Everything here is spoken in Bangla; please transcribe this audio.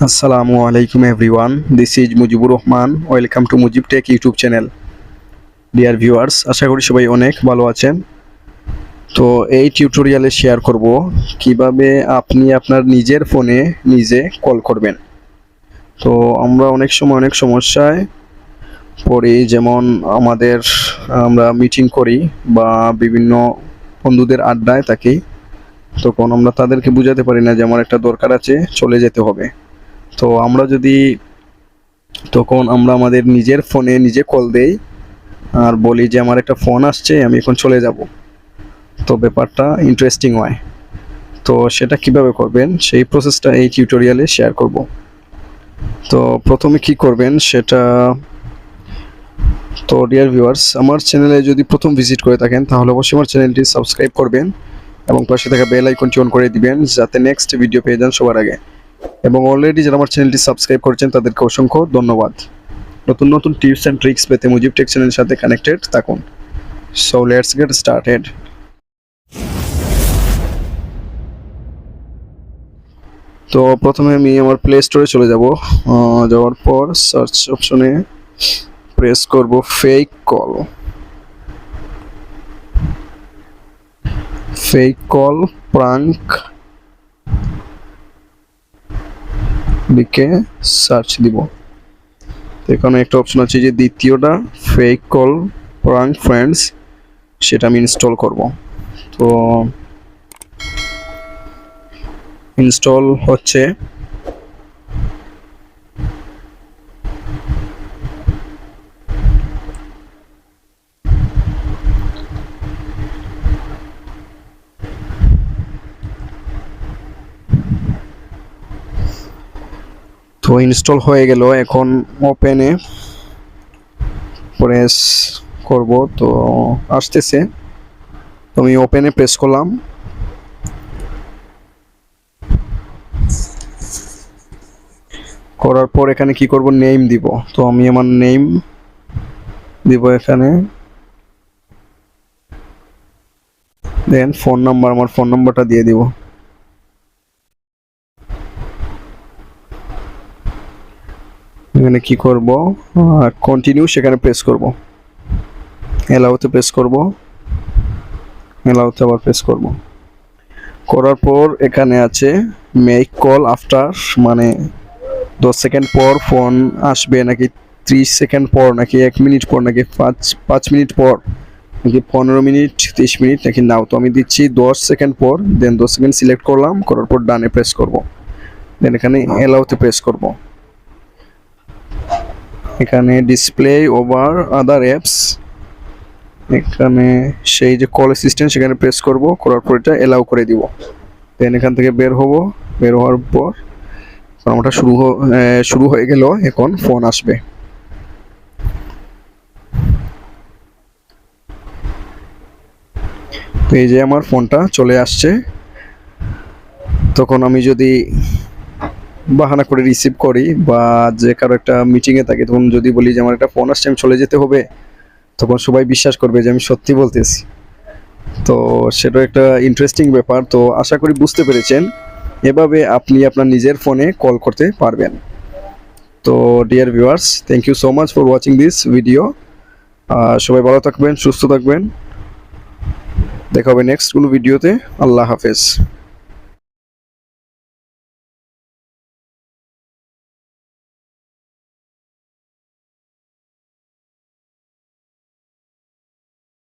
আসসালামু আলাইকুম everyone, this is Mujibur Rahman. Welcome to Mujib tech YouTube channel. Dear viewers, আশা করি সবাই অনেক ভালো আছেন। তো এই টিউটোরিয়ালে শেয়ার করব কিভাবে আপনি আপনার নিজের ফোনে নিজে কল করবেন। তো আমরা অনেক সময় অনেক সমস্যায় পড়ি, যেমন আমরা মিটিং করি বা বিভিন্ন বন্ধুদের আড্ডায় থাকি, তখন আমরা তাদেরকে বোঝাতে পারি না যে আমার একটা দরকার আছে, চলে যেতে হবে। তো তখন আমরা আমাদের নিজের ফোনে নিজে কল দেই আর বলি যে আমার একটা ফোন আসছে, আমি এখন চলে যাব। তো ব্যাপারটা ইন্টারেস্টিং হয়। তো সেটা কিভাবে করবেন সেই প্রসেসটা এই টিউটোরিয়ালে শেয়ার করব। তো প্রথমে কি করবেন সেটা, তো ডিয়ার ভিউয়ার্স, আমার চ্যানেলে যদি প্রথম ভিজিট করে থাকেন তাহলে অবশ্যই আমার চ্যানেলটি সাবস্ক্রাইব করবেন এবং পাশে থাকা বেল আইকনটি অন করে দিবেন যাতে নেক্সট ভিডিও পেয়ে যান সবার আগে। এবং অলরেডি যারা আমার চ্যানেলটি সাবস্ক্রাইব করেছেন তাদেরকে অসংখ্য ধন্যবাদ। নতুন নতুন টিপস অ্যান্ড ট্রিক্স পেতে মুজিব টেক চ্যানেলের সাথে কানেক্টেড থাকুন। So let's get started. তো প্রথমে আমি আমার প্লে স্টোরে চলে যাব। যাওয়ার পর সার্চ অপশনে প্রেস করব ফেক কল প্রাঙ্ক লিখে সার্চ দিব। এখানে একটা অপশন আছে যে দ্বিতীয়টা, ফেক কল প্রাঙ্ক ফ্রেন্ডস, সেটা আমি ইনস্টল করব। তো ইনস্টল হচ্ছে। তো ইনস্টল হয়ে গেল, এখন ওপেনে প্রেস করব। তো আসতেছে, তো আমি ওপেনে প্রেস করলাম। করার পর এখানে কি করব, নেম দিব। তো আমি আমার নেম দিব এখানে, দেন ফোন নাম্বার, আমার ফোন নাম্বারটা দিয়ে দিব। এখানে কি করব, কন্টিনিউ, সেখানে প্রেস করব, এলাউতে প্রেস করব, এলাউতে আবার প্রেস করব। করার পর এখানে আছে মেক কল আফটার, মানে 10 সেকেন্ড পর ফোন আসবে, নাকি 30 সেকেন্ড পর, নাকি 1 মিনিট পর, নাকি 5 মিনিট পর, নাকি 15 মিনিট, 30 মিনিট, নাকি নাও। তো আমি দিচ্ছি 10 সেকেন্ড পর, দেন 10 সেকেন্ড সিলেক্ট করলাম, করার পর ডানে প্রেস করব, দেন এখানে এলাউতে প্রেস করব। এখানে ডিসপ্লে ওভার আদার অ্যাপস, এখানে সেই যে কল অ্যাসিস্ট্যান্ট, সেখানে প্রেস করব, করার পর এটা এলাউ করে দিব। দেন এখান থেকে বের হব। বের হওয়ার পর আমারটা শুরু হয়ে গেল, এখন ফোন আসবে। তো এই যে আমার ফোনটা চলে আসছে। তখন আমি যদি বাহানা করে রিসিভ করি বা যে কারো একটা মিটিংয়ে থাকি, তখন যদি বলি যে আমার একটা ফোন আসছে, আমি চলে যেতে হবে, তখন সবাই বিশ্বাস করবে যে আমি সত্যি বলতেছি। তো সেটা একটা ইন্টারেস্টিং ব্যাপার। তো আশা করি বুঝতে পেরেছেন, এভাবে আপনি আপনার নিজের ফোনে কল করতে পারবেন। তো dear viewers, thank you so much for watching this video. সবাই ভালো থাকবেন, সুস্থ থাকবেন, দেখা হবে নেক্সট কোনো ভিডিওতে। আল্লাহ হাফেজ।